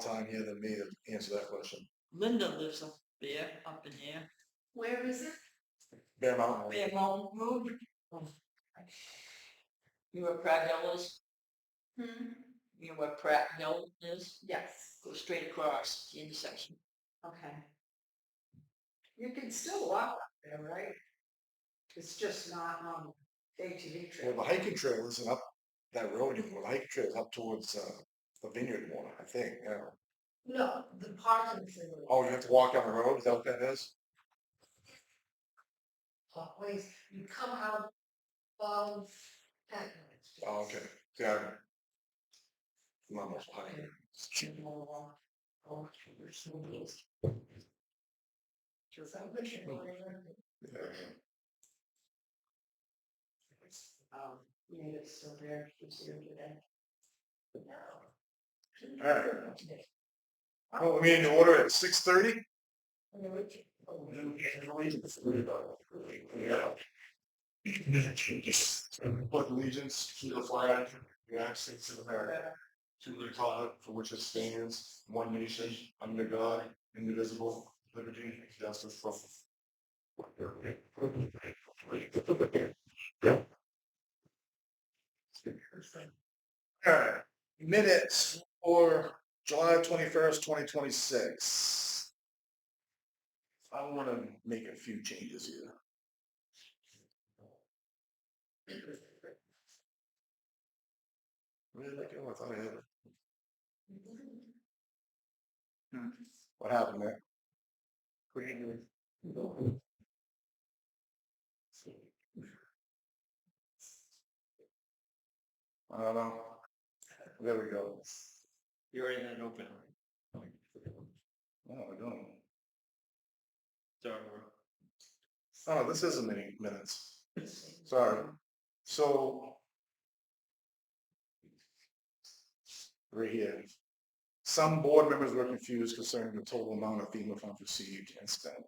time here than me to answer that question. Linda lives up there, up in there. Where is it? Bear Mountain. Bear Mountain Road. You know where Pratt Hill is? You know where Pratt Hill is? Yes. Go straight across the intersection. Okay. You can still walk up there, right? It's just not on ATV trail. Well, the hiking trail isn't up that road anymore. The hiking trail is up towards the vineyard more, I think. Yeah. No, the parking trail. Oh, you have to walk down the road? Is that what that is? Please, you come out of that. Oh, okay. Yeah. I'm almost hiking. Yeah, it's still there. It's here today. All right. Well, we in order at 6:30. Pledge allegiance to the flag of the United States of America, to the republic for which it stands, one nation, under God, indivisible, liberty and justice for all. All right. Minutes for July 21st, 2026. I want to make a few changes here. Really? I thought I had it. What happened there? What are you doing? I don't know. There we go. You're in that open. No, I don't. Sorry. Oh, this isn't many minutes. Sorry. So, right here. Some board members were confused concerning the total amount of FEMA funds received and spent.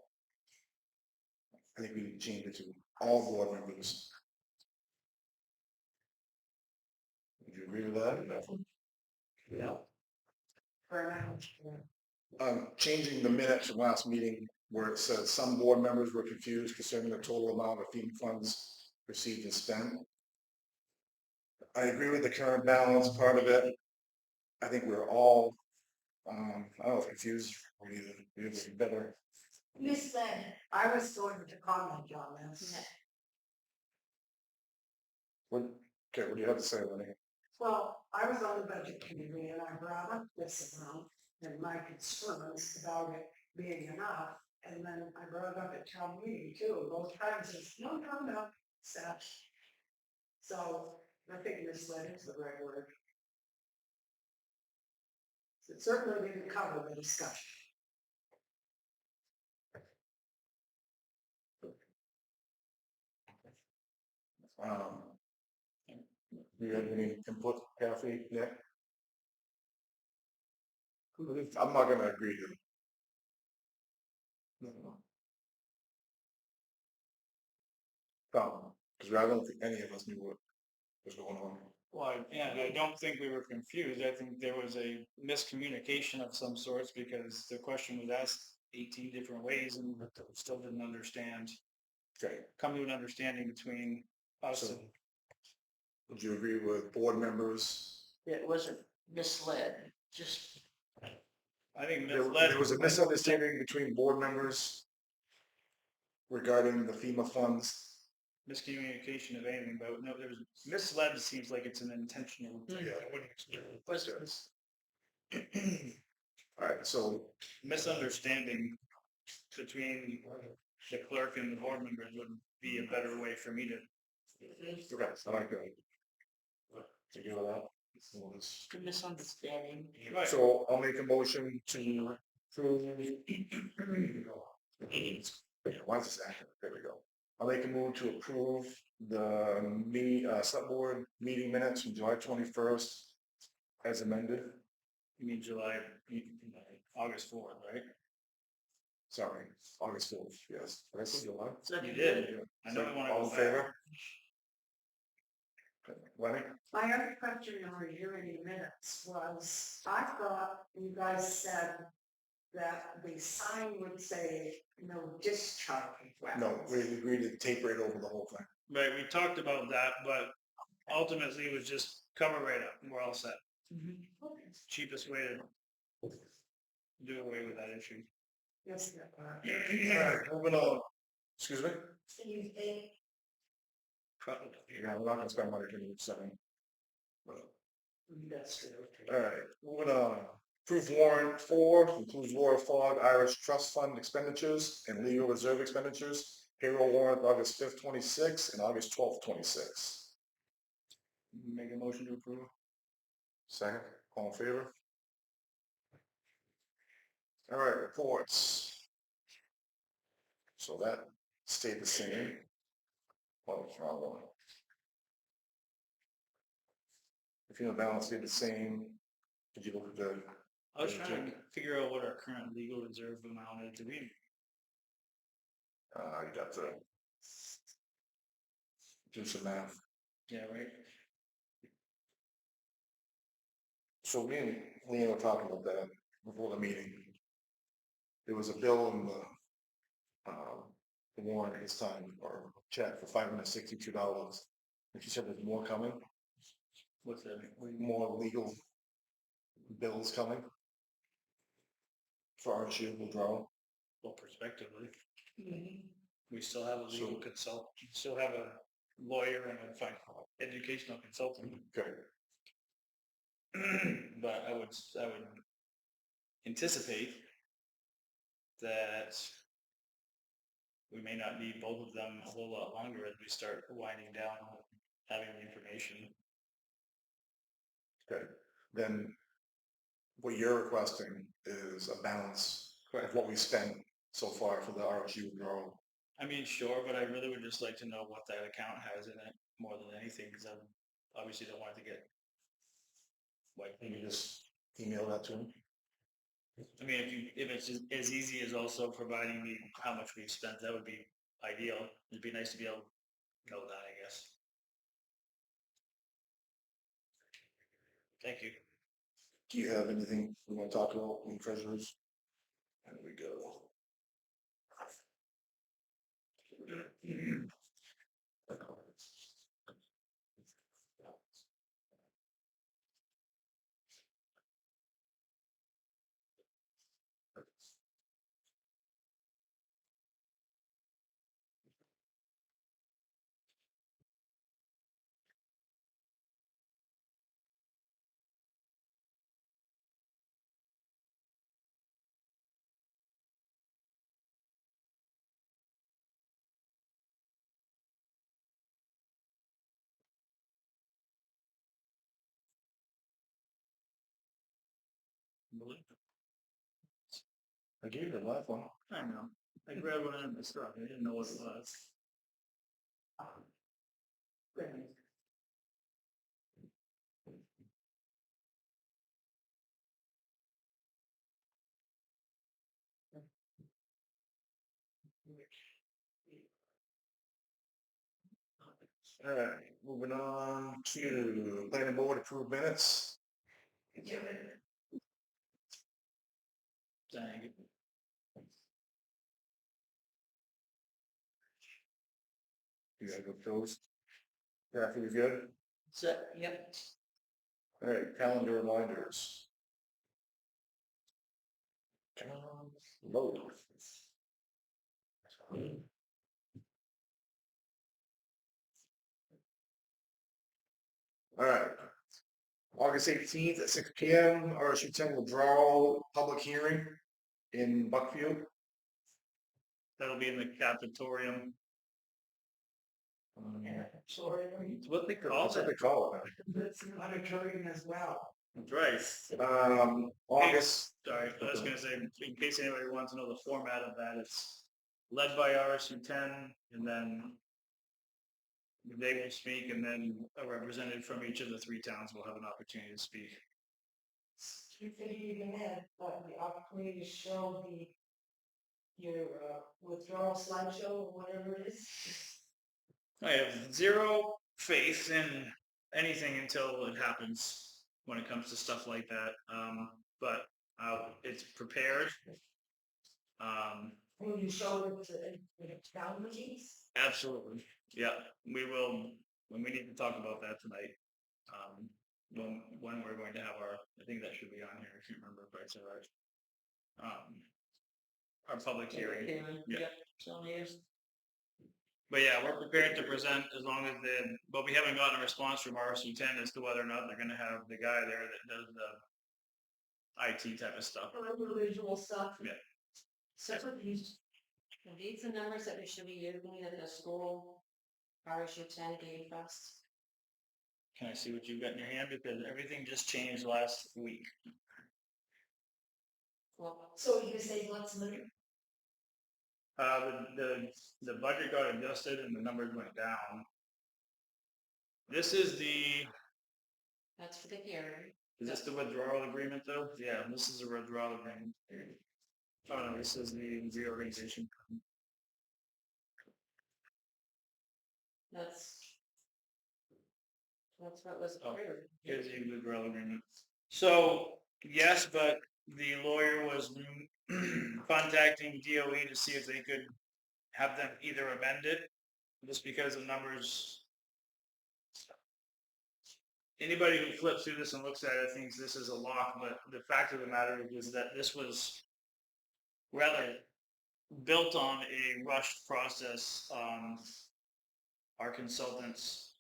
I think we need to change it to all board members. Would you agree with that? Yeah. Changing the minutes from last meeting where it says some board members were confused concerning the total amount of FEMA funds received and spent. I agree with the current balance part of it. I think we're all, I don't know if confused or either better. Misled. I was going to comment on this. What do you have to say, Lenny? Well, I was on the budget committee and I brought up this amount and my concerns about it being enough. And then I brought it up at town meeting too. Both times it's no. So I think misled is the right word. It certainly didn't cover the discussion. Do you have any input, Kathy? Yeah. I'm not going to agree to it. No, because I don't think any of us knew what was going on. Well, yeah, and I don't think we were confused. I think there was a miscommunication of some sorts because the question was asked 18 different ways and still didn't understand. Okay. Come to an understanding between us So, and. would you agree with board members? It wasn't misled, just. I think There was a misunderstanding between board members regarding the FEMA funds. Miscommunication of anything, but no, there was misled. Seems like it's an intentional. All right, so Misunderstanding between the clerk and the board members would be a better way for me to. okay, I like that. You know that? Misunderstanding. Right. So I'll make a motion to approve. Why is this active? There we go. I'll make a move to approve the select board meeting minutes from July 21st as amended. You mean August 4th, right? Sorry, August 4th. Yes. Did I say July? You did. I know I want to All go in back. favor? Okay. Lenny? My other question in reviewing the minutes was, I thought you guys said that the sign would say no discharge No, weapons. we agreed to tape right over the whole thing. Right, we talked about that, but ultimately it was just cover right up and we're all set. Cheapest way to do away with that issue. Yes, Alright, moving on. Excuse me? Probably. Yeah, we're not gonna spend money to something. that's true. Alright, moving on. Proof warrant 4 includes Laura Fogg Irish Trust Fund expenditures and legal reserve expenditures. Payroll warrant August 5th, 26 and August 12th, 26. Make a motion to approve. Second, all in favor? Alright, reports. So that stayed the same. Oh, wrong one. If you know, balance stayed the same. Did you look at the? I was trying to figure out what our current legal reserve amount is. Do we? You'd have to do some math. Yeah, right. So me and Leanne were talking about that before the meeting. There was a bill in the warrant this time, or check for $562. And she said there's more coming, What's that? more legal bills coming for our issue withdrawal. Well, prospectively, we still have a legal So- consultant, still have a lawyer and a educational consultant. Okay. But I would anticipate that we may not need both of them a whole lot longer as we start winding down, having the information. Okay, then what you're requesting is a balance of what we spent so far for the RSU withdrawal. I mean, sure, but I really would just like to know what that account has in it more than anything, because I obviously don't want it to get wiped. Can you just email that to me? I mean, if it's as easy as also providing me how much we've spent, that would be ideal. It'd be nice to be able to know that, I guess. Thank you. Do you have anything we want to talk about in treasurers? There we go. I gave you the last one. I know. I grabbed one in the stuff. I didn't know what it was. All right, moving on to planning board approved minutes. Dang it. You gotta go those. Kathy, you good? So, yep. All right, calendar reminders. Vote. All right. August 18th at 6 PM, RSU 10 withdrawal public hearing in Buckfield. That'll be in the cafetorium. Sorry, It's what they call That's what it. they call it. it's an auditorium as well. That's right. August. Sorry, I was gonna say, in case anybody wants to know the format of that, it's led by RSU 10, and then they will speak, and then a representative from each of the 3 towns will have an opportunity to speak. You could even have the opportunity to show your withdrawal slideshow or whatever it is. I have zero faith in anything until it happens when it comes to stuff like that. But it's prepared. Will you show it to the town meetings? Absolutely. Yeah, we will, when we need to talk about that tonight. When we're going to have I think that should be on here, I can't remember if I said our public hearing. Yeah. So here's, But yeah, we're prepared to present as long as but we haven't gotten a response from RSU 10 as to whether or not they're gonna have the guy there that does the IT type of stuff. The visual stuff. Yeah. So what these, Are these the numbers that we should be using at the school RSU 10 gave us? Can I see what you've got in your hand? Because everything just changed last week. Well, so you say what's the, The budget got adjusted and the numbers went down. This is that's for the hearing. is this the withdrawal agreement though? Yeah, this is a withdrawal agreement. Oh no, this is the reorganization. That's what was Oh. approved. Here's the withdrawal agreement. So, yes, but the lawyer was contacting DOE to see if they could have them either amend it, just because the numbers. Anybody who flips through this and looks at it thinks this is a lock, but the fact of the matter is that this was rather built on a rushed process. Our consultants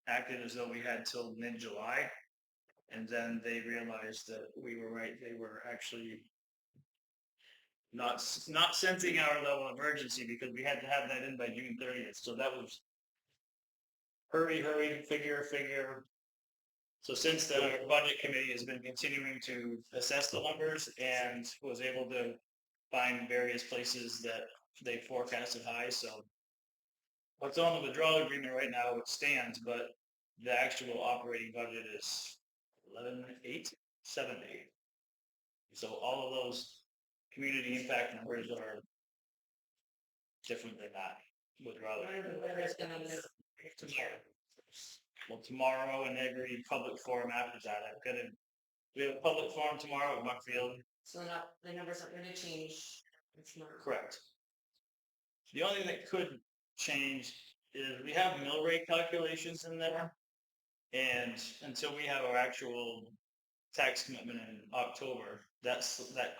acted as though we had till mid-July, and then they realized that we were right. They were actually not sensing our level of urgency because we had to have that in by June 30th. So that was hurry, figure. So since then, our budget committee has been continuing to assess the numbers and was able to find various places that they forecasted high. So what's on the withdrawal agreement right now, it stands, but the actual operating budget is 11,870. So all of those community impact numbers are different than that withdrawal. Where is gonna be Tomorrow. Well, tomorrow and every public forum after that, we have a public forum tomorrow at Buckfield. so not the numbers aren't gonna change. It's not Correct. The only thing that could change is we have mill rate calculations in there. And until we have our actual tax commitment in October, that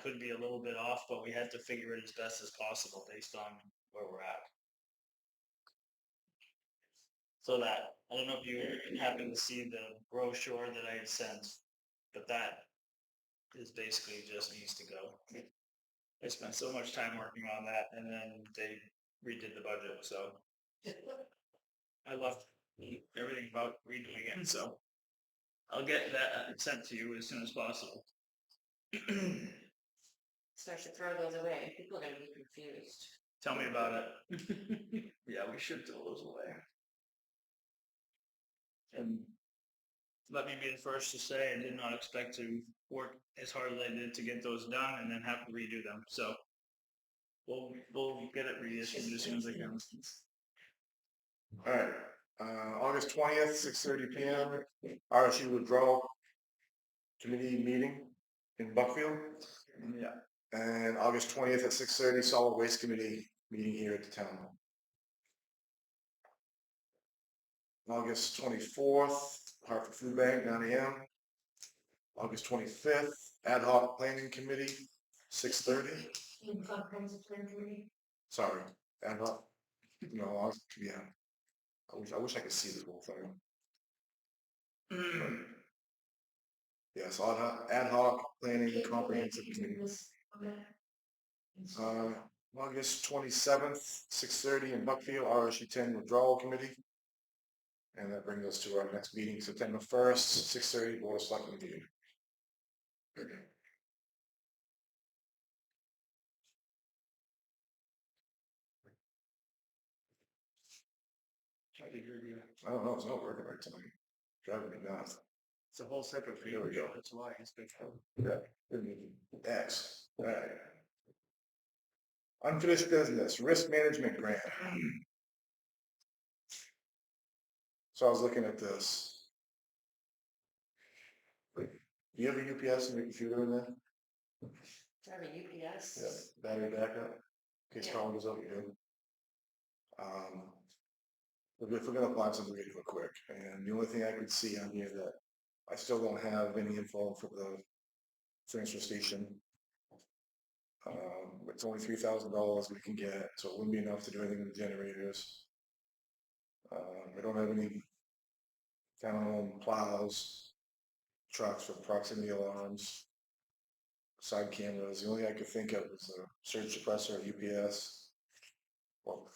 could be a little bit off, but we had to figure it as best as possible based on where we're at. So that, I don't know if you happen to see the brochure that I had sent, but that is basically just needs to go. I spent so much time working on that, and then they redid the budget, so I left everything about redoing it, so I'll get that sent to you as soon as possible. So I should throw those away. People are gonna be confused. Tell me about it. Yeah, we should throw those away. And let me be the first to say I did not expect to work as hard as I did to get those done and then have to redo them. So we'll get it reissued as soon as I can. All right, August 20th, 6:30 p.m., RSU withdrawal committee meeting in Buckfield. Yeah. And August 20th at 6:30, solid waste committee meeting here at the town hall. August 24th, Hartford Food Bank, 9 a.m. August 25th, ad hoc planning committee, 6:30. Sorry, ad hoc. No, yeah. I wish I could see the whole thing. Yes, ad hoc planning comprehensive committee. August 27th, 6:30 in Buckfield, RSU 10 withdrawal committee. And that brings us to our next meeting, September 1st, 6:30, Board of Selectmen meeting. I don't know, it's not working right tonight. Driving me nuts. It's a whole separate Here we go. That's why it's big. Yeah. X. All right. Unfinished business, risk management grant. So I was looking at this. Do you have a UPS in your computer in there? Do I have a UPS? Yeah, battery backup, in case Yeah. power goes out, you do. If we're gonna apply something, we do it quick, and the only thing I could see on here that I still don't have any info for the transfer station. It's only $3,000 we can get, so it wouldn't be enough to do anything with the generators. We don't have any town plows, trucks for proximity alarms, side cameras. The only thing I could think of is a surge suppressor at UPS. Well,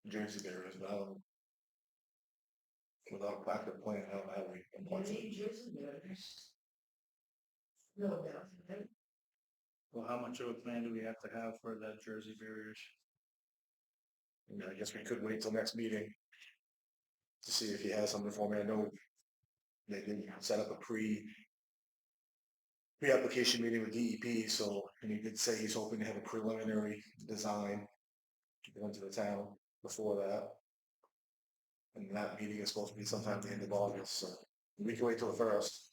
Jersey barriers, but I don't. Without a backup plan, I don't know how we apply for it. Well, how much of a plan do we have to have for that Jersey barriers? I mean, I guess we could wait till next meeting to see if he has something for me. I know they did set up a pre-application meeting with DEP, so, and he did say he's hoping to have a preliminary design to go into the town before that. And that meeting is supposed to be sometime at the end of August, so we can wait till the first.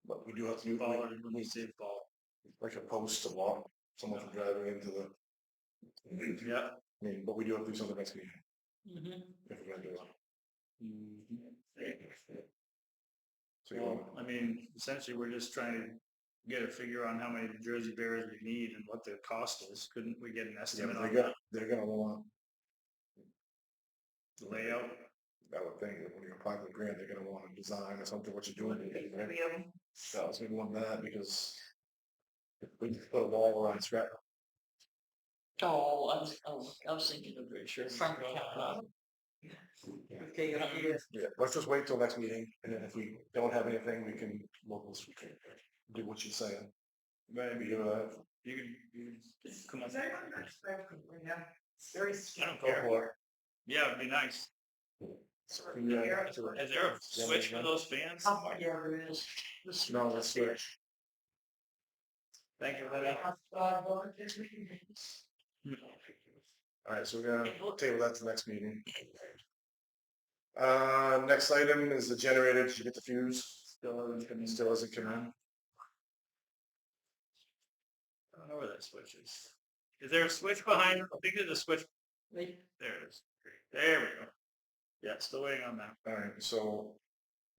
But we do have to, Ball or when we say ball? like a post to walk, someone from driving into the. Yeah. I mean, but we do have to do something next meeting, Mhm. if we're gonna do it. So you Well, want, I mean, essentially, we're just trying to get a figure on how many Jersey barriers we need and what the cost is. Couldn't we get an yeah, estimate but on that they're gonna want, layout? I would think that when you apply for the grant, they're gonna want a design or something, what you're doing, right? Three of 'em. So I was gonna want that because we can put a wall around scrap. Oh, I was thinking of the front counter. Okay, you're not here. Yeah, let's just wait till next meeting, and then if we don't have anything, we'll do what she's saying. Right, We do that. you can come up. Is that what that's yeah, it's very. I don't Go care. for it. Yeah, it'd be nice. Yeah. Is there a switch for those fans? Yeah, there is. No, let's switch. Thank you for that. Alright, so we're gonna table that to the next meeting. Next item is the generator. Did you get the fuse? Still hasn't come in. I don't know where that switch is. Is there a switch behind? I think there's a switch. Wait, There it is. There we go. Yeah, still waiting on that. Alright, so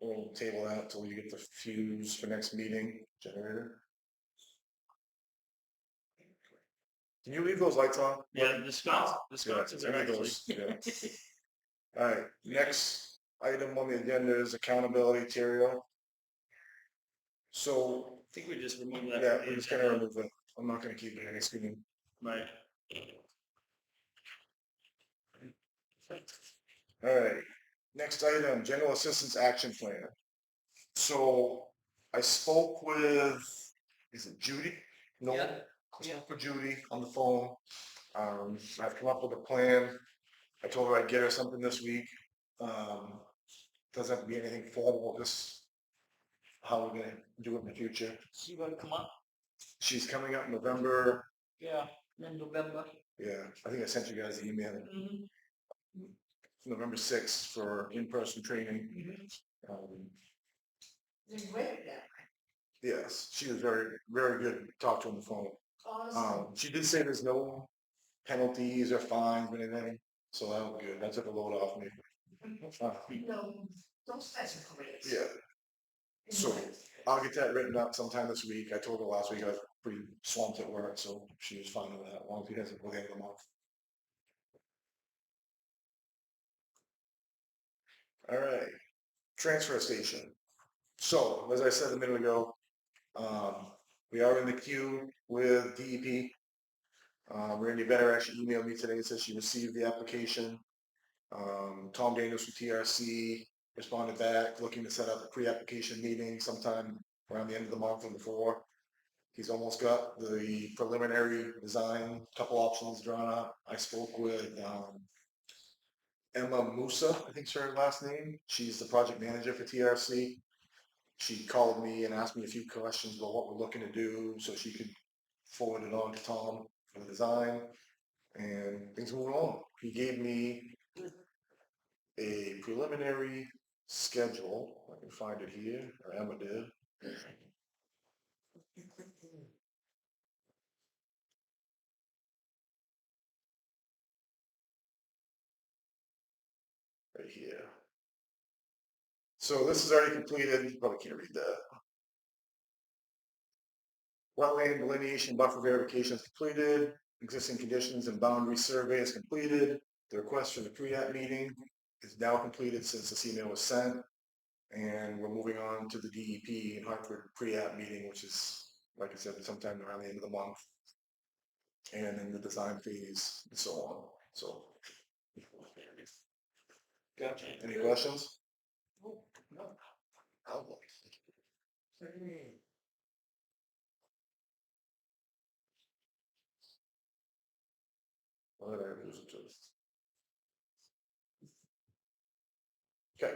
we'll table that till you get the fuse for next meeting, generator. Can you leave those lights on? Yeah, the sconces are Yeah, actually. those, yeah. Alright, next item on the agenda is accountability material. So, I think we just removed that. yeah, we're just gonna remove it. I'm not gonna keep it in this meeting. Right. Alright, next item, general assistance action plan. So, I spoke with, is it Judy? No, Yeah. I spoke with Judy on the phone. I've come up with a plan. I told her I'd get her something this week. Doesn't have to be anything formal, just how we're gonna do it in the future. you gonna come up? She's coming up November, Yeah, in November. yeah, I think I sent you guys the email, Mhm. November 6th for in-person training. Mhm. They waited that. Yes, she was very, very good to talk to on the phone. Awesome. She did say there's no penalties or fines or anything, so that was good. That took a load off me. No, don't specify it. Yeah, so I'll get that written up sometime this week. I told her last week I was pretty swamped at work, so she was fine with that, as long as he doesn't go the end of the month. All right, transfer station. So, as I said a minute ago, we are in the queue with DEP. Randy Better actually emailed me today and said she received the application. Tom Daniels from TRC responded back, looking to set up a pre-application meeting sometime around the end of the month or before. He's almost got the preliminary design, couple options drawn up. I spoke with Emma Musa, I think's her last name. She's the project manager for TRC. She called me and asked me a few questions about what we're looking to do so she could forward it on to Tom for the design, and things move on. He gave me a preliminary schedule. I can find it here, or Emma did. Right here. So this is already completed, you probably can't read that. Wetland delineation buffer verification is completed, existing conditions and boundary survey is completed. The request for the pre-app meeting is now completed since this email was sent. And we're moving on to the DEP and Hartford pre-app meeting, which is, like I said, sometime around the end of the month. And then the design phase and so on, so. Gotcha. Any questions? No. What did I lose it to? Okay.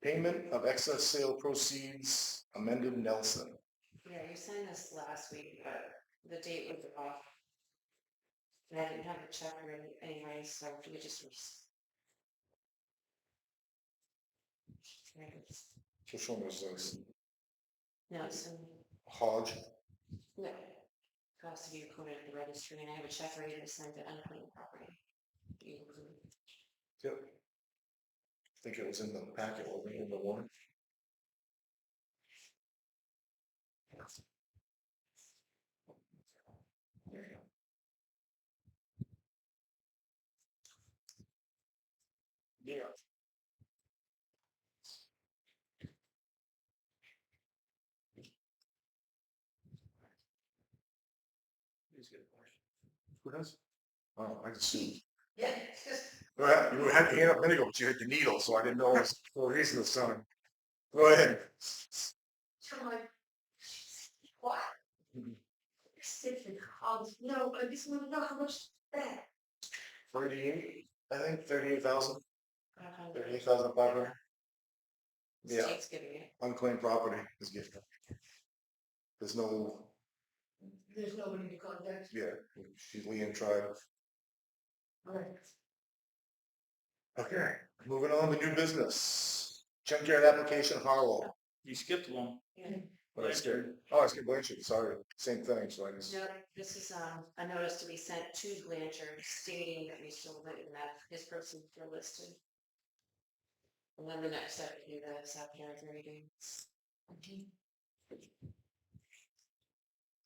Payment of excess sale proceeds amended Nelson. Yeah, you signed this last week, but the date was off. And I didn't have a check ready anyway, so we just. Which one was this? No, so, Hodge? no. Has to be recorded at the registry, and I have a check ready to send to unclaimed property. Yep. I think it was in the packet, wasn't it, in the warrant? Yeah. Who does? Oh, I just see. Yeah, it's just, Well, you had your hand up a minute ago, but you hit the needle, so I didn't know it was for a reason this time. Go ahead. I'm like, what? Stupid hogs, no, I just want to know how much that. 38, I think 38,000, 38,500. Yeah, State's giving it. unclaimed property is given. There's no, There's nobody to contact. yeah, she's Leanne tried. Right. Okay, moving on to new business. Junkyard application Harlow. You skipped one. What I skipped? Oh, I skipped Blanchard, sorry, same thing, so I just. No, this is, a notice to be sent to Blanchard stating that we sold it and that his proceeds are listed. And then the next step to do that is after our meeting.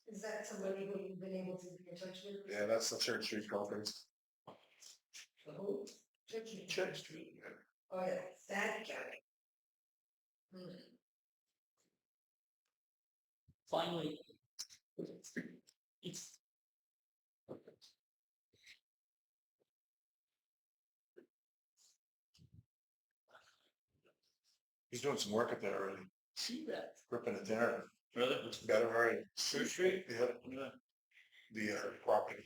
Is that somebody who you've been able to be in touch with? Yeah, that's the Church Street conference. Who? Church Street. Oh, yeah, that guy. Finally. He's doing some work up there already, See that? ripping it down. Really? It's better already. Church Street? Yeah, Yeah. the property.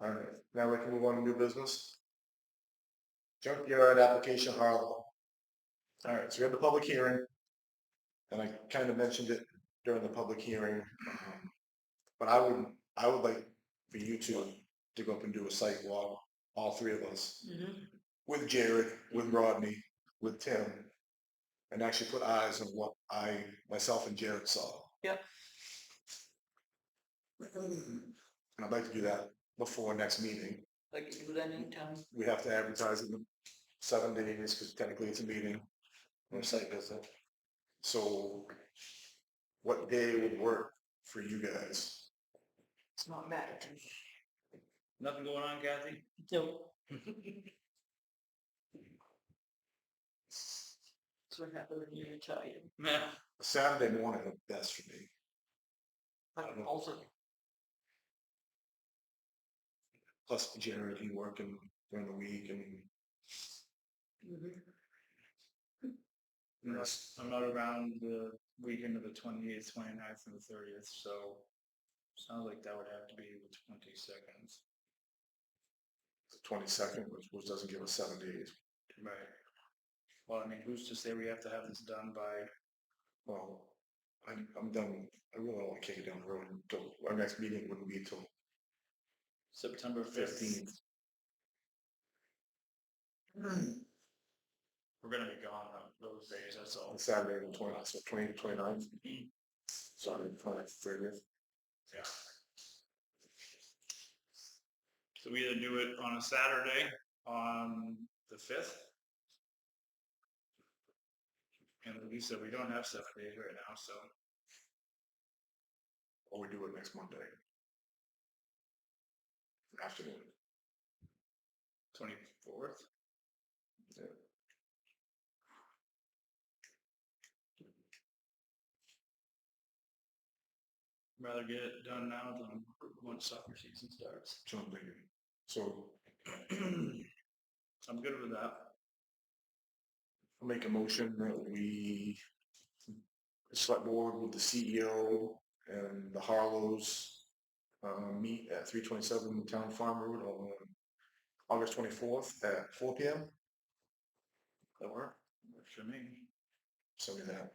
All right, now we can move on to new business. Junkyard application Harlow. All right, so we had the public hearing. And I kind of mentioned it during the public hearing. But I would like for you to go up and do a site walk, all three of us. With Jared, with Rodney, with Tim. And actually put eyes on what myself and Jared saw. Yep. And I'd like to do that before next meeting. I can do that anytime. We have to advertise it in 7 days because technically it's a meeting or a site visit. So what day would work for you guys? It's not matter to me. Nothing going on, Kathy? No. That's what happened when you're tired. Yeah. Saturday morning is best for me. Also, Plus Jared, he working during the week and I'm not around the weekend of the 28th, 29th, and the 30th, so sounds like that would have to be the 22nd. the 22nd, which doesn't give us 7 days. Right. Well, I mean, who's to say we have to have this done by? Well, I'm done. I really don't want to kick it down the road until our next meeting wouldn't be till September 15th. We're gonna be gone on those days, that's all. On Saturday, the 20th, so 29th. Sorry, 30th. Yeah. So we either do it on a Saturday on the 5th. And Lisa, we don't have 7 days right now, so Or we do it next Monday. Afternoon. 24th. Yeah. Rather get it done now than once soccer season starts. So I'm thinking. So I'm good with that. I'll make a motion that we select board with the CEO and the Harlows meet at 327 Town Farm Road on August 24th at 4 p.m. That work? Works for me. Send me that.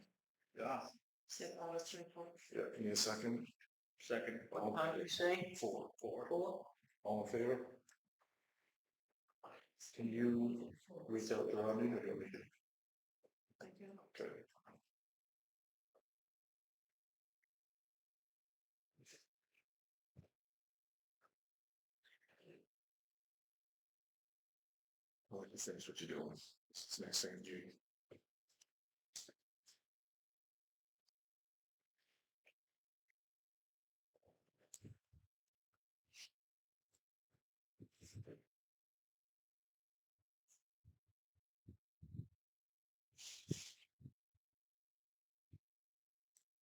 Yeah. So August 24th. Yeah, you need a second? Second. All- How do you say? Four. Cool. All in favor? Can you reach out to Rodney or do you want me to? Okay. I'll let you finish what you're doing. This is the next thing you.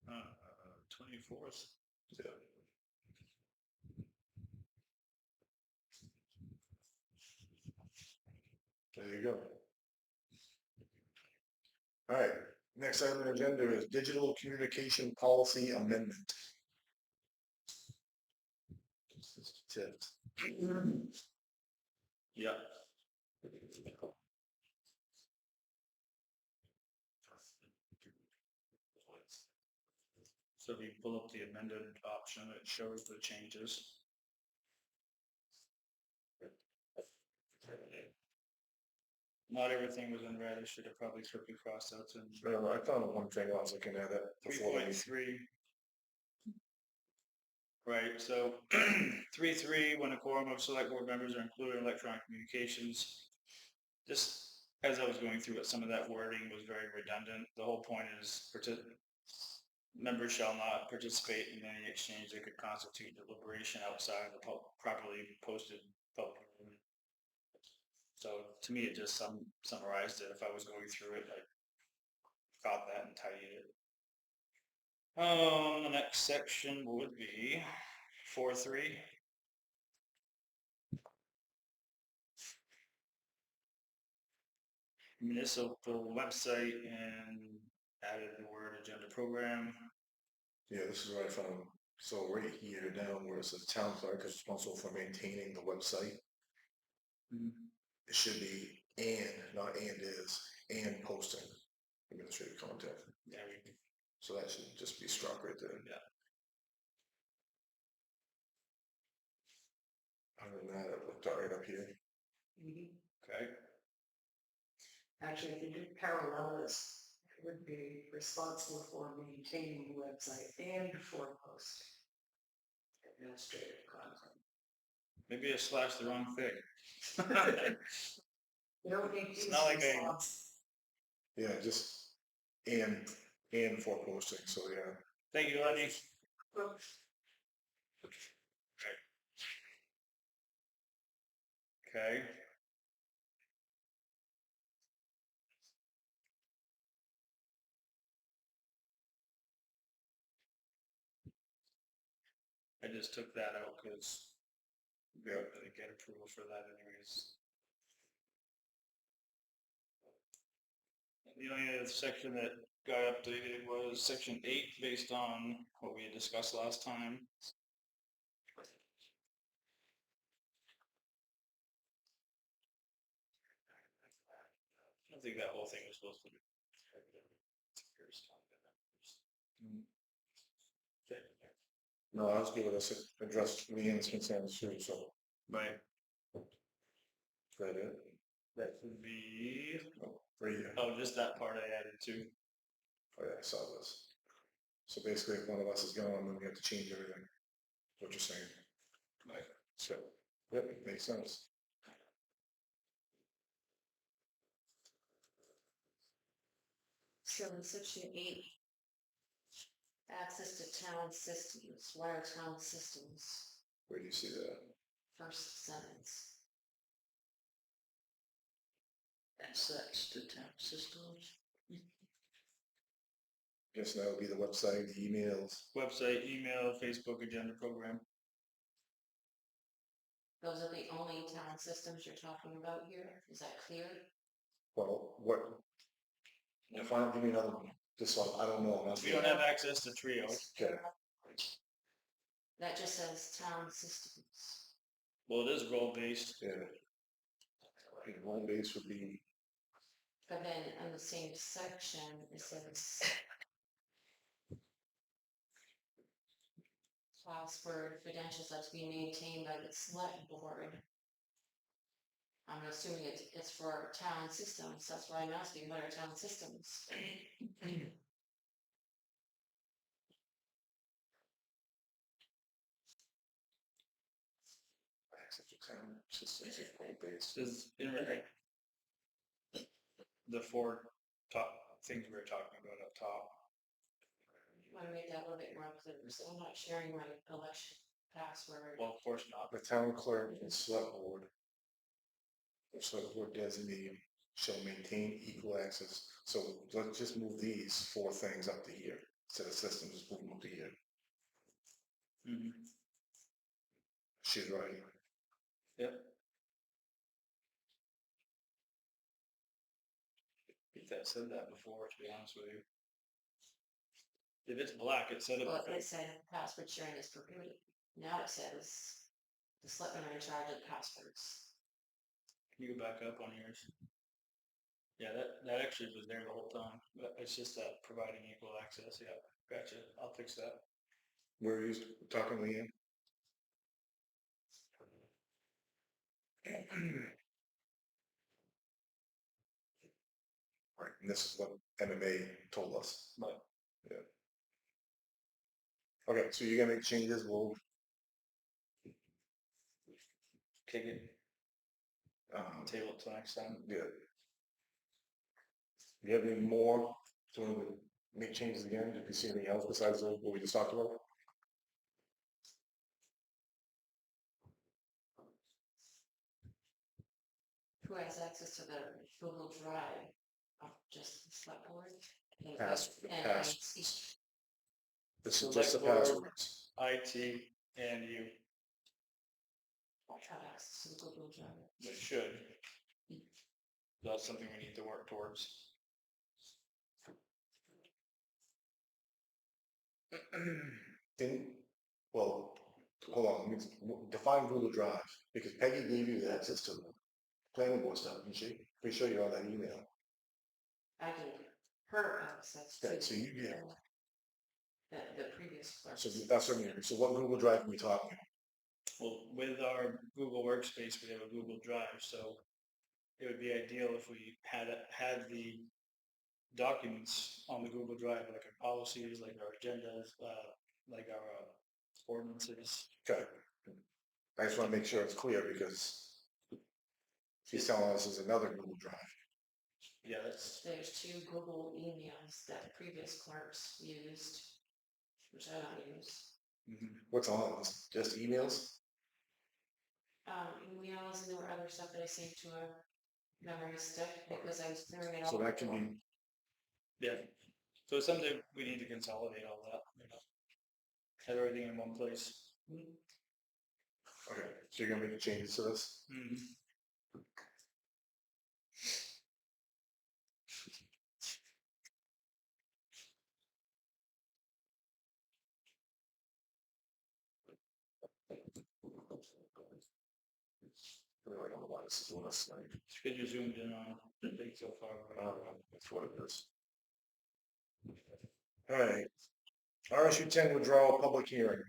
Uh, 24th. Yeah. There you go. All right, next item on the agenda is digital communication policy amendment. This is tipped. Yeah. So if you pull up the amended option, it shows the changes. Not everything was in red, I should have probably quickly crossed out to No, I found one thing I was looking at it before. 3.3. Right, so 3.3, when a quorum of select board members are included in electronic communications. Just as I was going through it, some of that wording was very redundant. The whole point is members shall not participate in any exchange that could constitute deliberation outside of the properly posted public hearing. So to me, it just summarized it. If I was going through it, I caught that and tidied it. The next section would be 4.3. Municipal website and added the word agenda program. Yeah, this is what I found. So right here down where it says town clerk is responsible for maintaining the website. It should be not and is, and posting administrative content. Yeah, So that should just be struck right there. Yeah. Other than that, it looked all right up here. okay. Actually, if you do parallel this, it would be responsible for maintaining the website and for posting administrative content. Maybe I slashed the wrong thing. You don't need these not like a- response. Yeah, just and for posting, so yeah. Thank you, Lenny. Okay. I just took that out because we don't really get approval for that anyways. The only other section that got updated was section 8 based on what we had discussed last time. I think that whole thing was supposed to be. No, I was good with this, address Leanne's concerns too, so Right, Is that it? that would be, Oh, right here. oh, just that part I added too. Oh, yeah, I saw this. So basically, if one of us is gone, then we have to change everything. What you're saying. Right. So, yep, makes sense. So in section 8, access to town systems, what are town systems? Where do you see that? First sentence. Access to town systems. Guess that would be the website, the emails. Website, email, Facebook agenda program. Those are the only town systems you're talking about here? Is that clear? Well, what? If I don't give me another one, just so I don't know. We don't have access to Trio. Okay. That just says town systems. Well, it is role based. Yeah. Home base would be, But then in the same section, it says password credentials are to be maintained by the select board. I'm assuming it's for town systems. That's why I'm asking, what are town systems? home base. Is in the four top things we were talking about up top. I want to make that a little bit more clear, so I'm not sharing my election password. Well, of course not. The town clerk and select board. The select board designee shall maintain equal access. So let's just move these 4 things up to here. Instead of systems, just move them up to here. Mhm. She's right. Yep. If that said that before, to be honest with you. If it's black, it said it Well, before. it said password sharing is prohibited. Now it says the selectmen are in charge of the passwords. Can you go back up on yours? Yeah, that actually was there the whole time. But it's just that providing equal access. Yeah, gotcha. I'll fix that. Where are you talking, Leanne? Right, and this is what MMA told us. Right. Yeah. Okay, so you're gonna make changes, we'll, Kick it. Table it till next time. yeah. Do you have any more to make changes again? Did you see anything else besides what we just talked about? Who has access to the Google Drive of just the select board? And- The and pass. IT. This is just the Select board. passwords. IT and you. Have access to the Google Drive. They should. That's something we need to work towards. Well, hold on, let me define Google Drive, because Peggy gave you the access to the planning board stuff, didn't she? Pretty sure you're on that email. I gave her access to Okay, so you get, the previous clerk. so that's what I mean, so what Google Drive are we talking? Well, with our Google Workspace, we have a Google Drive, so it would be ideal if we had the documents on the Google Drive, like our policies, like our agendas, like our ordinances. Okay. I just wanna make sure it's clear, because she's telling us there's another Google Drive. Yeah, that's There's 2 Google emails that previous clerks used, which I don't use. What's on this? Just emails? Emails, and there were other stuff that I saved to a memory stick because I was clearing it out. So that can be, yeah. So it's something we need to consolidate all that. Have everything in one place. okay, so you're gonna make changes to this? I really don't know why this is doing this tonight. It's because you zoomed in on the thing so far. That's what it is. Alright, RSU 10 withdrawal public hearing.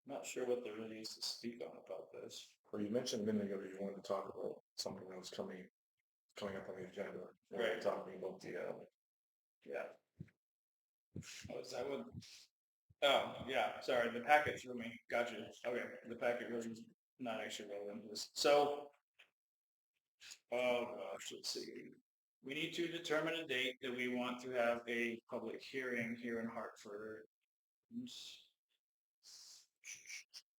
Not sure what there really is to speak on about this. Well, you mentioned a minute ago you wanted to talk about something that was coming up on the agenda. Right. Talking about the, Yeah. I would. Oh, yeah, sorry, the packet threw me. Gotcha. Okay, the packet was not actually relevant to this. So, oh gosh, let's see. We need to determine a date that we want to have a public hearing here in Hartford.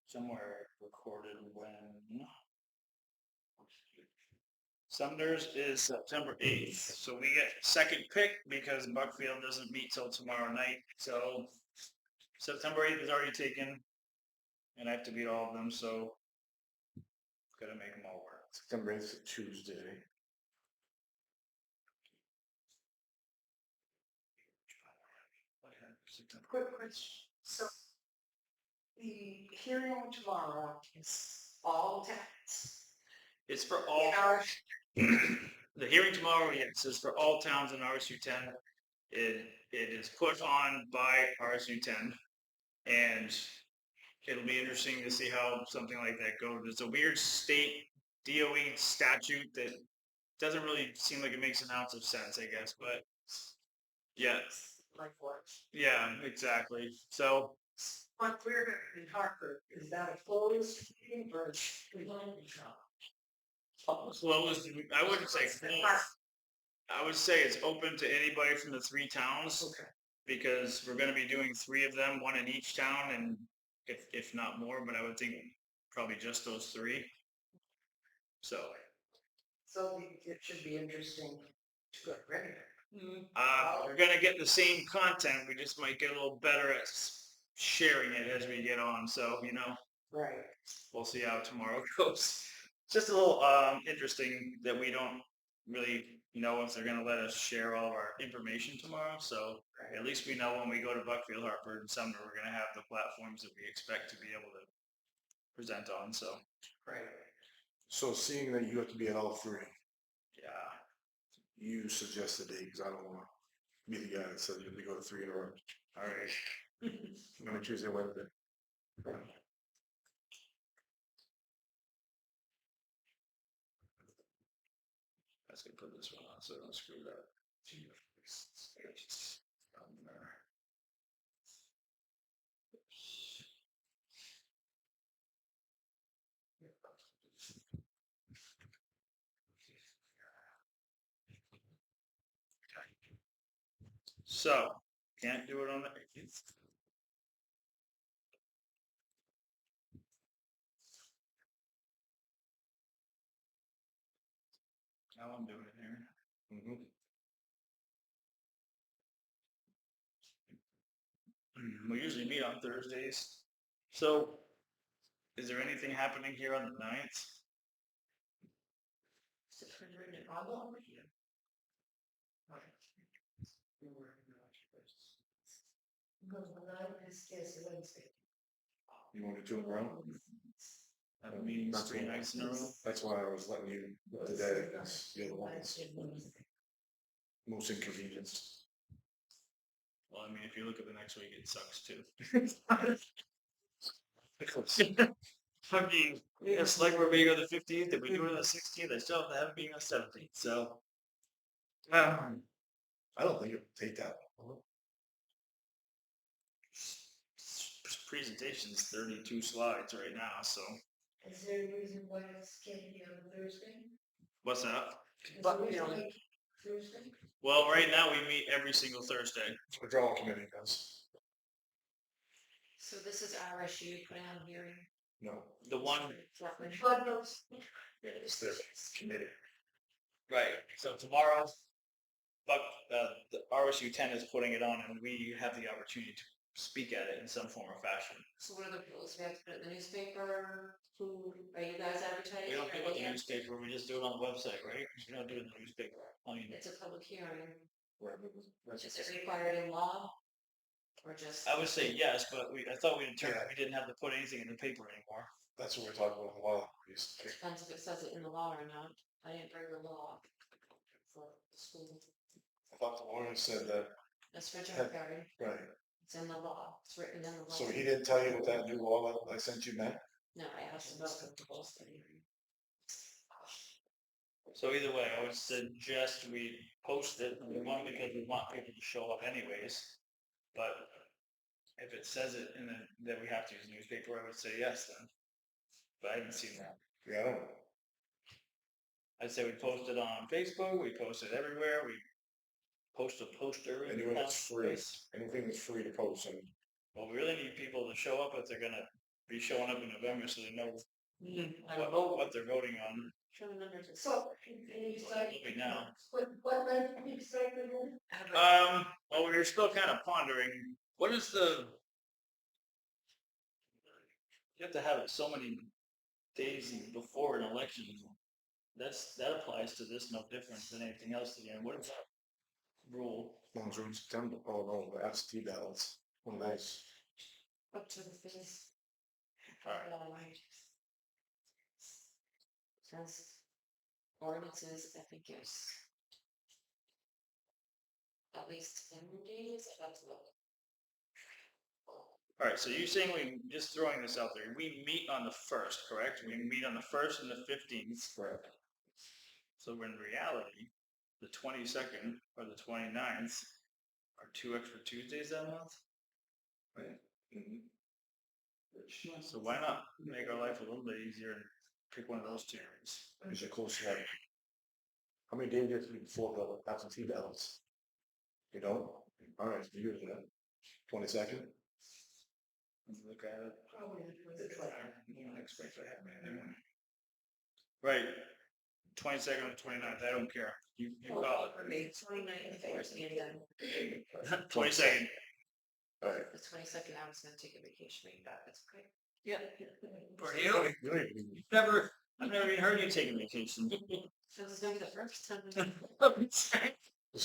Somewhere recorded when. Sumner's is September 8th, so we get second pick because Buckfield doesn't meet till tomorrow night. So September 8th is already taken, and I have to beat all of them, so gotta make them all work. September 8th is a Tuesday. Quick question, so the hearing tomorrow is all towns. It's for all. In our, The hearing tomorrow, yes, is for all towns in RSU 10. It is put on by RSU 10, and it'll be interesting to see how something like that goes. It's a weird state DOE statute that doesn't really seem like it makes an ounce of sense, I guess, but yeah, like what? yeah, exactly. So But we're in Hartford, is that a closed meeting or? closed, I wouldn't say closed. I would say it's open to anybody from the 3 towns. Okay. Because we're going to be doing 3 of them, 1 in each town, and if not more, but I would think probably just those 3. So, It should be interesting to go ready. we're going to get the same content. We just might get a little better at sharing it as we get on. So, Right. we'll see how tomorrow goes. It's just a little interesting that we don't really know if they're going to let us share all of our information tomorrow. So at least we know when we go to Buckfield, Hartford, and Sumner, we're going to have the platforms that we expect to be able to present on. So, Right. So seeing that you have to be at all 3, yeah. you suggest a date, because I don't want to be the guy that says you have to go to 3 in a row. All right. Monday, Tuesday, Wednesday. Let's go put this one on so I don't screw that. So, can't do it on the 18th. Now I'm doing it here. Mm-hmm. We usually meet on Thursdays. So, is there anything happening here on the 9th? You want to do 2 in a row? Have a meeting That's 3 what- nights in a row? That's why I was letting you today, because you're the one that's most inconvenienced. Well, I mean, if you look at the next week, it sucks too. I mean, it's like we're meeting on the 15th, and we do it on the 16th, I still have to have a meeting on the 17th, so. I don't think it would take that long. Presentation's 32 slides right now, so. Is there a reason why it's can't be on Thursday? What's that? But, Thursday? Well, right now we meet every single Thursday. Withdrawal committee does. So this is RSU putting on hearing. No, The one, Selectman. it's their committee. right, so tomorrow, but the RSU 10 is putting it on, and we have the opportunity to speak at it in some form or fashion. So what are the rules? We have to put it in the newspaper? Are you guys advertising? We don't do it in the Or newspaper, we just do it on the website, right? We don't do it in the newspaper. I mean, it's a public hearing. That's Is it required in law? Or just? I would say yes, but I thought we determined we didn't have to put anything in the paper anymore. what we're talking about in law. Depends if it says it in the law or not. I didn't bring the law for the school. I thought the lawyer said that, That's for junkyard. right, It's in the law, it's written in the law. So he didn't tell you what that new law that I sent you meant? No, I asked him to post it. So either way, I would suggest we post it, number one, because we want people to show up anyways. But if it says it in the, that we have to use newspaper, I would say yes then. But I haven't seen that. Yeah, I don't. I'd say we post it on Facebook, we post it everywhere, we post a poster. in Anyone the that's town free, place. anything that's free to post, and Well, we really need people to show up if they're gonna be showing up in November, so they know I don't know. what they're voting on. Show the numbers. So, can you say, Maybe now. what led you to say again? Well, we were still kind of pondering, what is the? You have to have it so many days before an election. That applies to this no different than anything else again. What is that rule? as long as we're in September, oh no, the absentee ballots, one of those. Up to the face. Alright. Says ordinances, I think it's at least 10 days, that's what. Alright, so you're saying we, just throwing this out there, we meet on the 1st, correct? We meet on the 1st and the 15th. Correct. So in reality, the 22nd or the 29th are 2 extra Tuesdays that month? Right. Mhm. So why not make our life a little bit easier and pick one of those two days? Because you're close to that. How many days do you have to be before the absentee ballots? You don't? Alright, so you're that. 22nd? Let's look at it. Probably the 22nd. Right, 22nd or 29th, I don't care. You call For me, 29th, first and then it. 22nd. Alright. the 22nd, I was gonna take a vacation week back, that's okay. Yeah. For You you? don't even- I've never even heard you taking vacation. So this is gonna be the first time.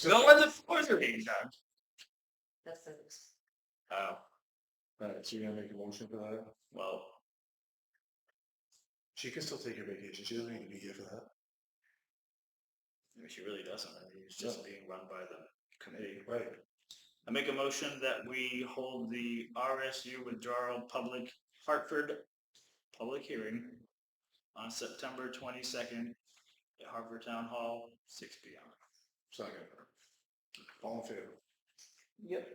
No one's a forcer being done. That's the. Oh, Alright, so you're gonna make a motion for that? well, She can still take her vacation, she doesn't need to be here for that. I mean, she really doesn't. I mean, it's just being run by the committee. Right. I make a motion that we hold the RSU withdrawal public Hartford public hearing on September 22nd at Hartford Town Hall, 6 p.m. Second. All in favor? Yep.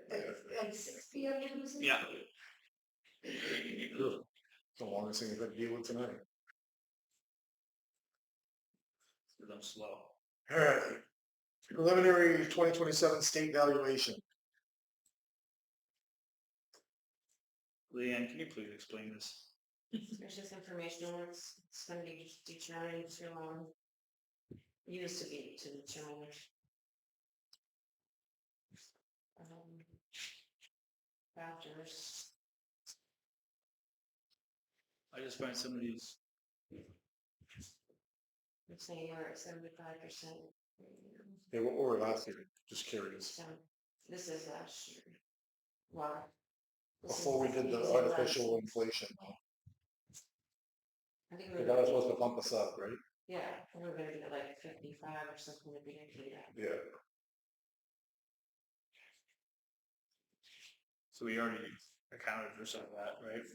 At 6 p.m. you was it? Yeah. Good. The longest thing I've got to deal with tonight. Because I'm slow. Alright. Preliminary 2027 state valuation. Leanne, can you please explain this? There's just informational, it's gonna be determined to, used to be to determine. Factors. I just find some of these, I'm saying we're at 75%. Yeah, what were we last year? Just curious. So, this is last year. Wow. This Before we is- did this the is artificial last- inflation. I think That was supposed to bump us up, right? yeah, we're gonna get like 55 or something to be that. Yeah. so we already accounted for some of that, right?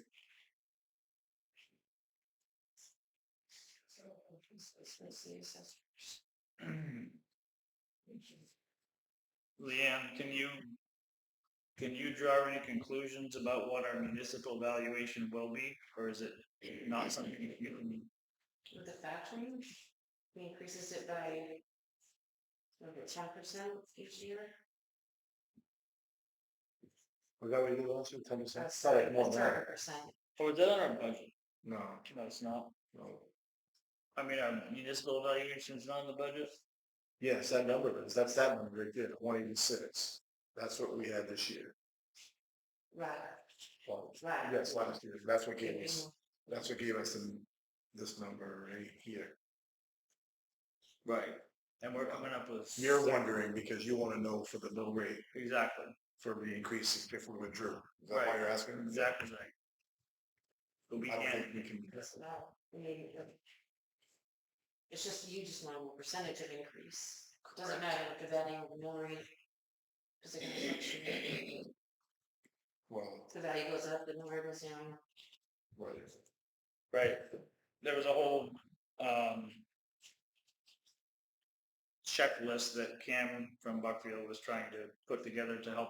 So, let's see, assessors. Leanne, can you draw any conclusions about what our municipal valuation will be, or is it not something you can? With the factoring, he increases it by over 10% each year. Was that what you did last year? 10%? That's Thought it more than that. 30%. Or is that on our budget? No, No, it's not. no. I mean, our municipal valuation is not in the budget? Yes, that number is, that's that number right there, 186. That's what we had this year. Right, Well, right. yes, last year. That's what gave us this number right here. Right. And we're coming up with. You're wondering because you want to know for the mill rate Exactly. for the increase if we withdrew. Is that why you're asking? Exactly right. But we I don't can't, think we can. That's not, I mean, it's just, you just want a percentage of increase. Doesn't matter what the value of the mill rate. Cause they're gonna fluctuate. Well, The value goes up, the number goes down. right. Right, there was a whole, checklist that Cam from Buckfield was trying to put together to help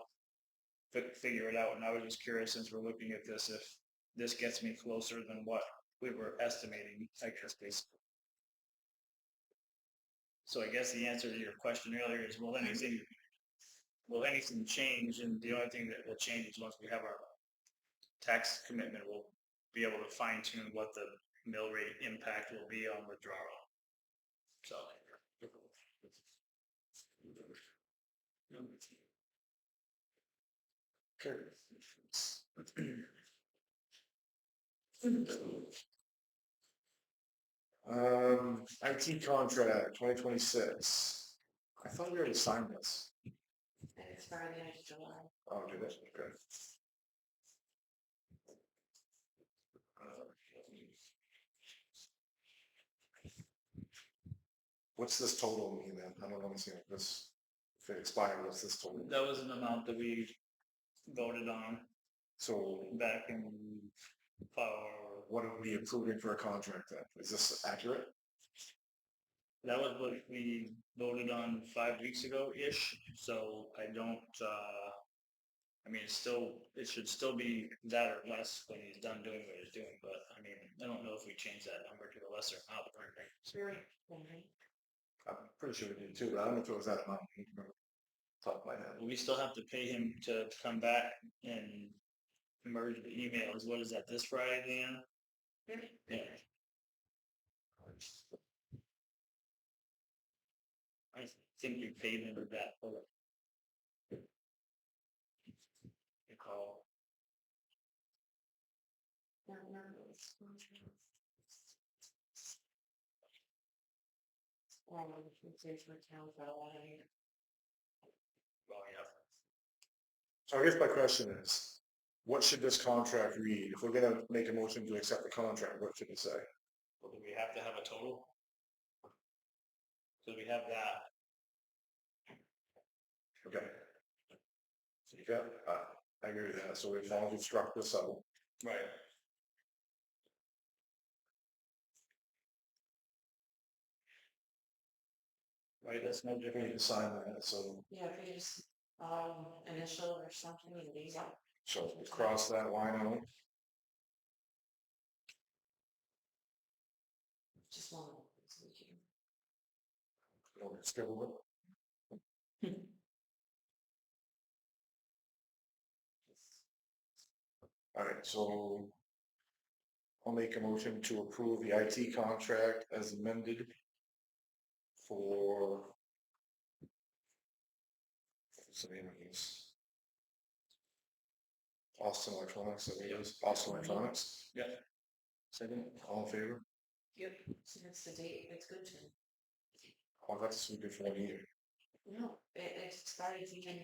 figure it out, and I was just curious, since we're looking at this, if this gets me closer than what we were estimating, I guess, basically. So I guess the answer to your question earlier is, will anything change? And the only thing that will change is once we have our tax commitment, we'll be able to fine tune what the mill rate impact will be on withdrawal. So. IT contract 2026. I thought we already signed this. And it's by the end of July. Oh, did it? Okay. What's this total mean then? I don't understand this. If it expired, what's this total? That was an amount that we voted on So back in, what are we approving for a contract then? Is this accurate? that was what we voted on 5 weeks ago-ish, so I don't, I mean, it should still be that or less when he's done doing what he's doing, but I mean, I don't know if we change that number to a lesser amount. I'm pretty sure we did too, but I don't know if it was that amount. I don't remember. Top of my head. We still have to pay him to come back and merge the emails. What is that, this Friday, Dan? Yeah. I think we paid him with that. Recall. Well, yeah. So I guess my question is, what should this contract read? If we're gonna make a motion to accept the contract, what should it say? Well, do we have to have a total? So we have that. Okay. So you got, I agree with that. So as long as we struck this out. Right. Right, that's no We need different. to sign that, so, Yeah, if you just, initial or something, and these are so we cross that line out. just one. So we can- Don't scribble it. All right, so I'll make a motion to approve the IT contract as amended for what's the name of this? Austin Electronics, I mean, it was Austin Electronics. Yeah. Second. All in favor? Yep, so that's the date, it's good to. Oh, that's good for 1 year. No, it expires even.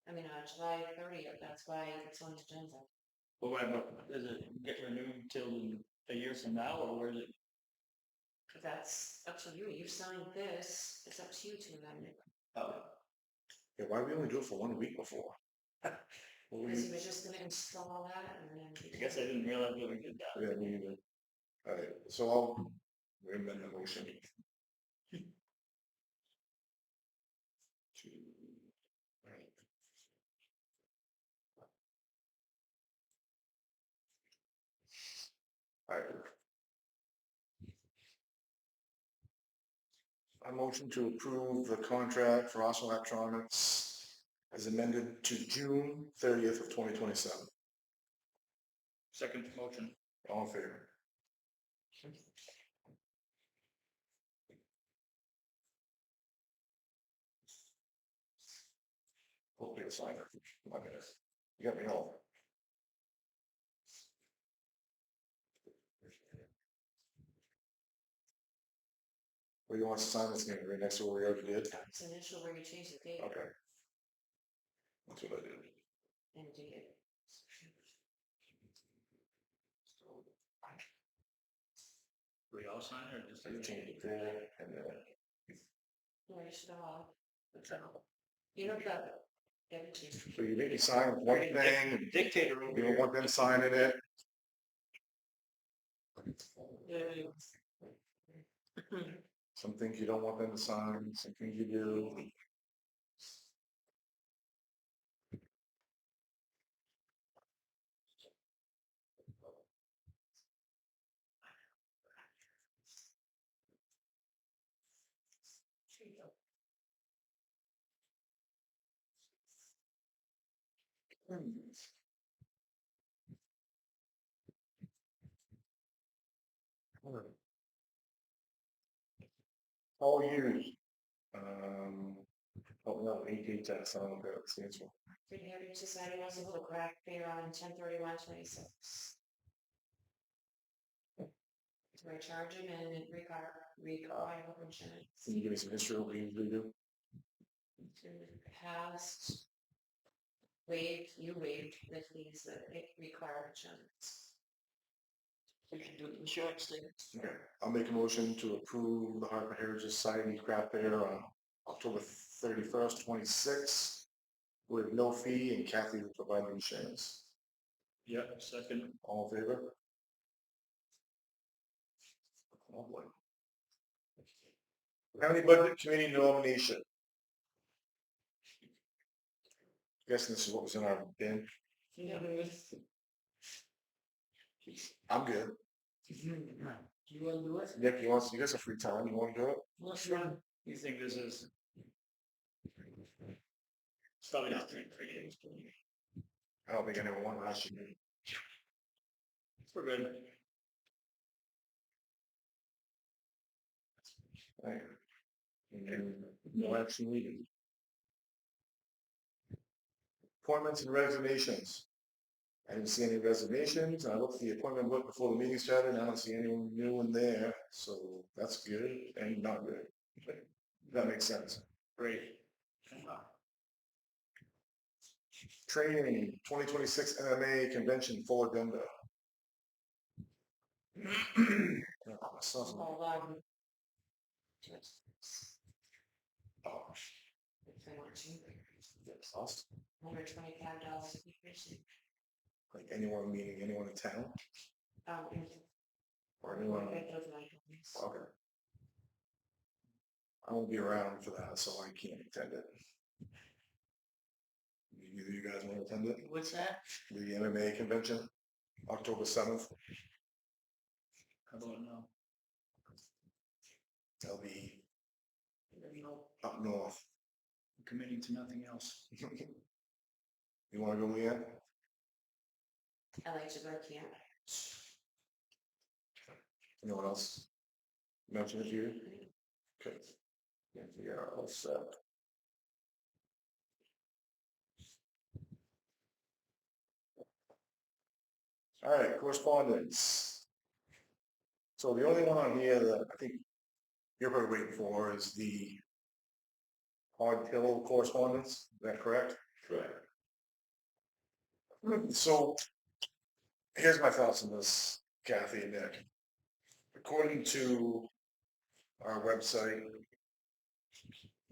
I mean, July 30th, that's why it's on the agenda. Well, wait, but does it get renewed till a year from now, or where is it? That's up to you, you signed this, it's up to you to amend it. Oh, Yeah, why we only do it for 1 week before? What were Because you- he was just gonna install that and then. I guess I didn't realize that we did that. Yeah, me either. All right, so I'll amend the motion. Right. All right. I motion to approve the contract for Austin Electronics as amended to June 30th of 2027. Second motion. All in favor? Hopefully it's fine. My goodness. You got me all. Where you want to sign this name, right next to where we already did? It's initial where you change the date Okay. That's what I did. and date it. We all sign or just? I changed it there and then. No, you should all. You know, Give it to you. So you maybe sign one thing, Dictator over you don't here. want them signing it. Some things you don't want them to sign, some things you do. All years. Oh no, 18 tests, I don't know what that stands for. Freedom Heritage Society wants to hold a craft fair on 10/31/26. Do I charge them and require insurance? Can you give me some history of what we usually do? In the past, you waived the fees that require insurance. We can do the insurance thing. Okay, I'll make a motion to approve the Hartford Heritage Society craft fair on October 31st, 26, with no fee, and Kathy will provide the insurance. Yep, second. All in favor? Oh, boy. County Budget Committee nomination. Guessing this is what was in our bin. I'm good. You wanna do it? Nick, you got some free time, you wanna do it? Let's run. You think this is? It's probably not 3 days. I don't think anyone won last year. We're good. Right. And no action needed. Appointments and resignations. I didn't see any resignations. I looked at the appointment book before the meeting started, and I don't see anyone new in there, so that's good and not good. That makes sense. Great. Training, 2026 MMA Convention full agenda. Hold on. Oh, If I want to. that's awesome. $125 a person. Like anyone meeting anyone in town Oh, or anyone. it does my companies. Okay. I won't be around for that, so I can't attend it. Either you guys want to attend it? What's that? The MMA convention, October 7th. How about now? I'll be You know, up north. I'm committing to nothing else. You want to go, Leanne? I like to go to camp. Anyone else mention it to you? Okay. Yeah, all set. All right, correspondence. So the only one on here that I think you're probably waiting for is the Hog Hill correspondence. Is that correct? Correct. So here's my thoughts on this, Kathy and Nick. According to our website,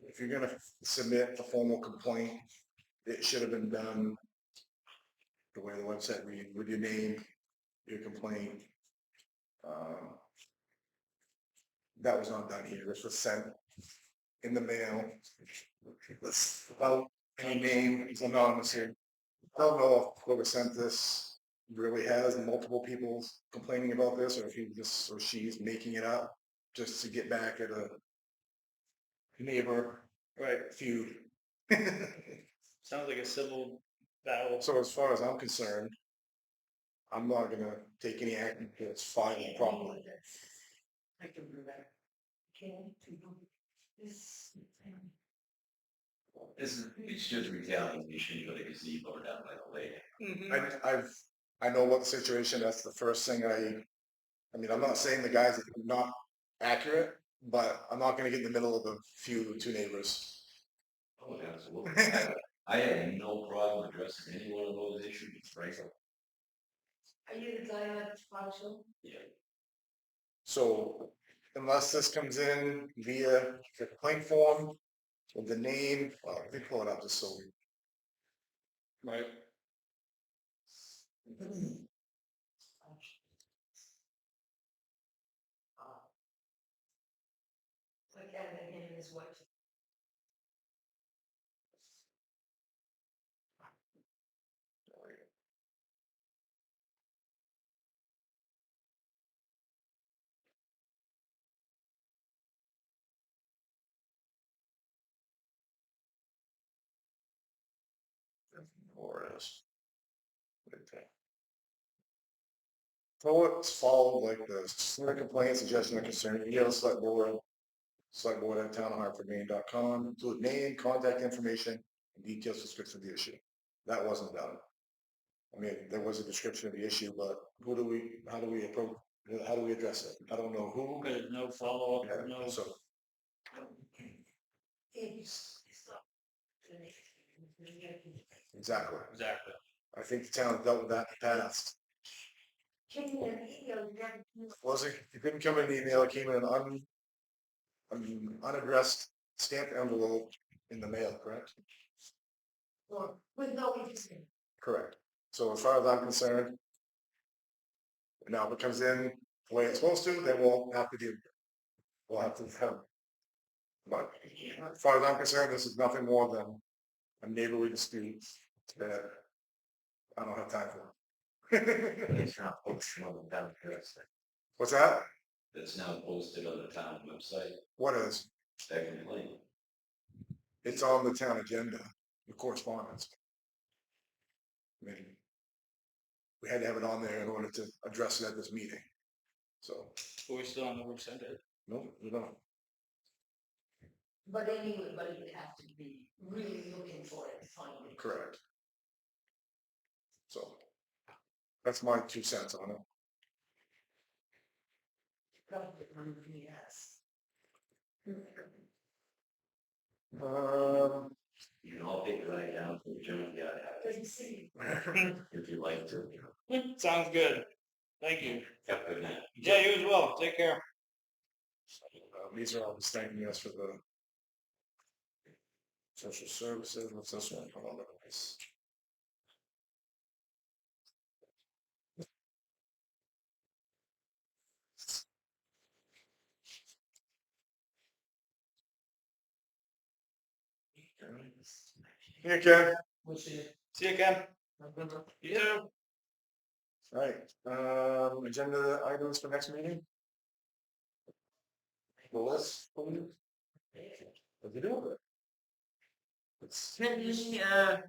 if you're gonna submit a formal complaint, it should have been done the way the website reads, with your name, your complaint. That was not done here. This was sent in the mail. Without any name, it's anonymous here. I don't know if whoever sent this really has multiple people complaining about this, or if he just or she's making it up just to get back at a neighbor feud. Sounds like a civil battle. So as far as I'm concerned, I'm not gonna take any action until it's filed properly. I can do that. It's just retaliation for the gazebo down by the lake. I know what the situation. That's the first thing I mean, I'm not saying the guys are not accurate, but I'm not gonna get in the middle of a feud with two neighbors. Oh, absolutely. I have no problem addressing any one of those issues, frankly. Are you the guy on the sponsor? Yeah. So unless this comes in via the complaint form with the name, well, let me pull it up just so Right. Like having him and his wife. Or is. Okay. So it's followed like the similar complaint, suggestion, or concern, email select board at townofhartfordmaine.com, include name, contact information, and details description of the issue. That wasn't done. I mean, there was a description of the issue, but how do we approach, how do we address it? I don't know who. There's no follow-up, Yeah, no. so, exactly. Exactly. I think the town dealt with that in the past. Can you email them? Was it didn't come in an email, it came in an unaddressed stamped envelope in the mail, correct? Or with no interest? Correct. So as far as I'm concerned, now if it comes in the way it's supposed to, then we'll have to have. But as far as I'm concerned, this is nothing more than a neighborly dispute that I don't have time for. It's not posted on the town website. What's that? It's now posted on the town website, What is? that complaint. It's on the town agenda, the correspondence. I mean, we had to have it on there in order to address it at this meeting. So, But we still never sent it. no, we don't. But anybody would have to be really looking for it to find it. Correct. So, that's my 2 cents on it. Probably one of the, yes. You can all take it right down to the junkyard Doesn't see. if you like to. Sounds good. Thank you. Have a good night. Yeah, you as well. Take care. These are all just thanking us for the social services, what's this one? Hold on, guys. Here, Ken. See you, Ken. You too. Right, agenda items for next meeting? The list, please. What's it doing? It's, Can we, a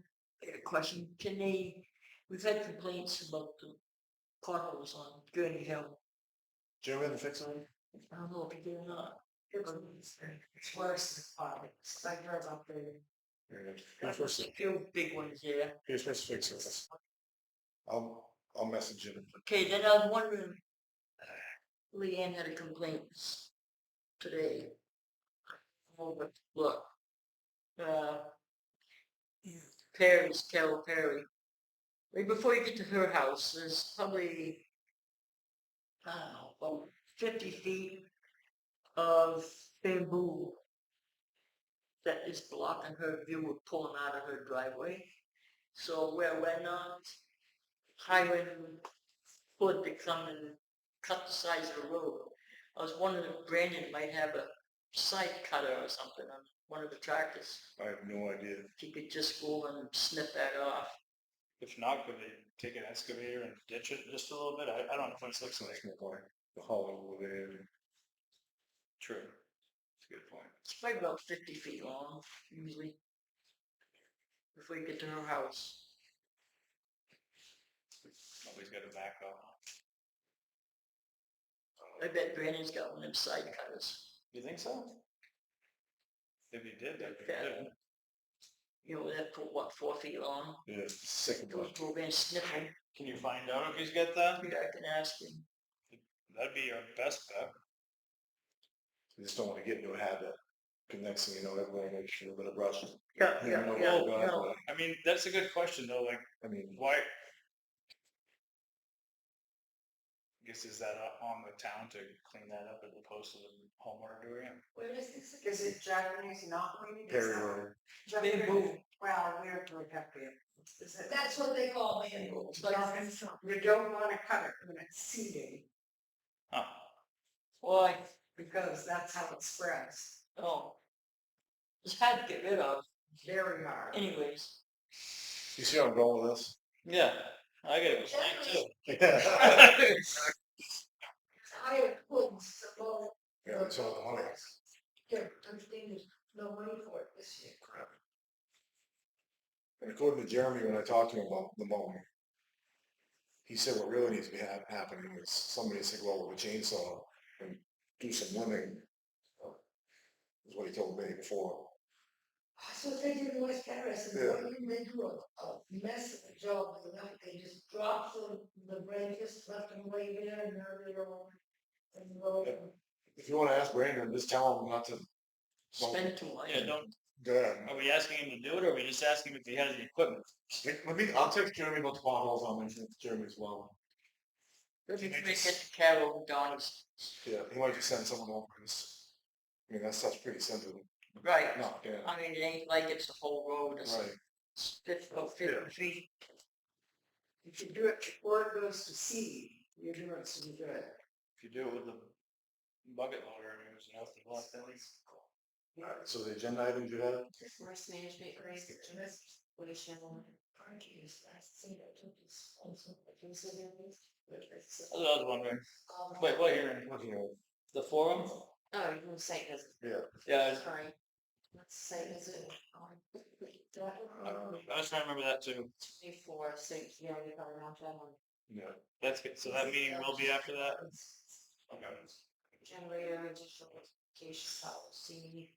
question, we've had complaints about the potholes on Gurney Hill. Jim, we have to fix them? I don't know if you did or not. It's worse than politics. I drove up there. Here's There's what's, a few big ones there. here's what's fixing this. I'll message him. Okay, then I'm wondering, Leanne had a complaint today. Oh, but look. Carol Perry. Right before you get to her house, there's probably, I don't know, about 50 feet of bamboo that is blocking her view of pulling out of her driveway. So where we're not hiring wood to come and cut the sides of the road, I was wondering if Brandon might have a side cutter or something on one of the tractors. I have no idea. If you could just go and snip that off. If not, could they take an excavator and ditch it just a little bit? I don't know what it looks like. That's my point. The hollow over there. True. That's a good point. It's probably about 50 feet long, usually. Before you get to her house. Nobody's got a backhoe. I bet Brandon's got one of them side cutters. You think so? If he did, that'd be Yeah. good. You know, that put what, 4 feet long? Yeah, it's sick of Go it. over and snip them. Can you find out if he's got that? Maybe I can ask him. That'd be your best bet. You just don't want to get into a habit. Cause next thing you know, everyone makes a little bit of brush. Yeah, You yeah, know, yeah, go yeah. that way. I mean, that's a good question though, like, I mean, why? I guess is that on the town to clean that up as opposed to the homeowner doing it? Where is this? Is it Japanese knotweed? Perry Road. Japanese Bamboo. Well, we're protected. That's what they call manholes. You don't wanna cut it when it's seeding, Huh. Why? because that's how it spreads, Oh. It's hard to get rid of, very hard. anyways. You see how I'm going with this? Yeah, I get it, too. Higher quotes about. Yeah, it's all the money. Yeah, understand there's no money for it this year. And according to Jeremy, when I talked to him about the mowing, he said what really needs to be happening is somebody to go with a chainsaw and do some limbing. Is what he told me before. That's what they did in West Paris, and Yeah. they do a mess of a job with that, they just drop the branches, left them lay there, and now they're all. And roll them. If you wanna ask Brandon, just tell him not to. Spend too much. Yeah, don't, Yeah. are we asking him to do it, or are we just asking him if he has the equipment? I'll text Jeremy about the potholes, I'll mention it to Jeremy as well. Maybe we get to Carol and Don's. Yeah, he might just send someone over, 'cause, I mean, that stuff's pretty sensitive. Right. No, yeah, I mean, it ain't like it's the whole road, it's right. 50 feet. If you do it before it goes to seed, you're doing some good. If you do it with the bucket loader, there's enough to block that. Alright, so the agenda items you have? Forest management grant, what is your? That's what I was wondering. Wait, what hearing? Looking at, The forum? Oh, you're gonna say this, yeah, Yeah, sorry. Let's say is it? I was trying to remember that too. Before, so yeah, you got around that one. yeah. That's good, so that meeting will be after that? Okay. Generator, additional education policy.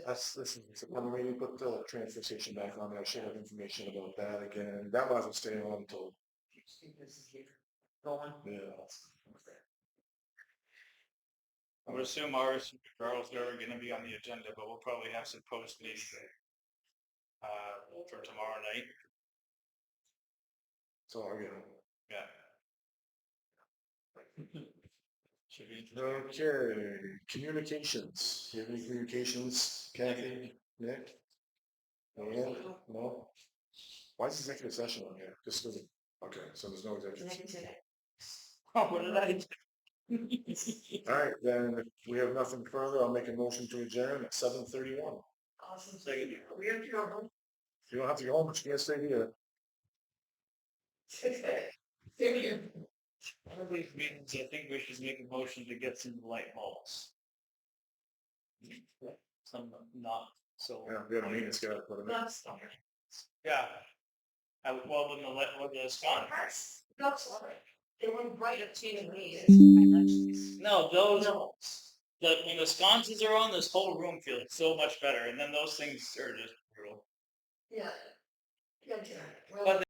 This is September meeting, put the transfer station back on there, I should have information about that again, that might as well stay on until, Going. yeah. I would assume ours, and Carl's are gonna be on the agenda, but we'll probably have some post meeting. For tomorrow night, So, again. yeah. Should be. Okay, communications, do you have any communications, Kathy, Nick? No? Why is executive session on here? Just, okay, so there's no executive. session. Oh, what did I do? Alright, then, if we have nothing further, I'll make a motion to adjourn at 7:31. Awesome. Second. We have to go home. You don't have to go home, but you can't stay here. There you One of these meetings, I think we should make a motion to get some light bulbs. Some not so. Yeah, we have a meeting scheduled for the go. next. That's, Yeah. Well, when the sconce. that's all right. They went right up to me. No, those, when the sconces are on, this whole room feels so much better, and then those things are just brutal. Yeah. Yeah, yeah. But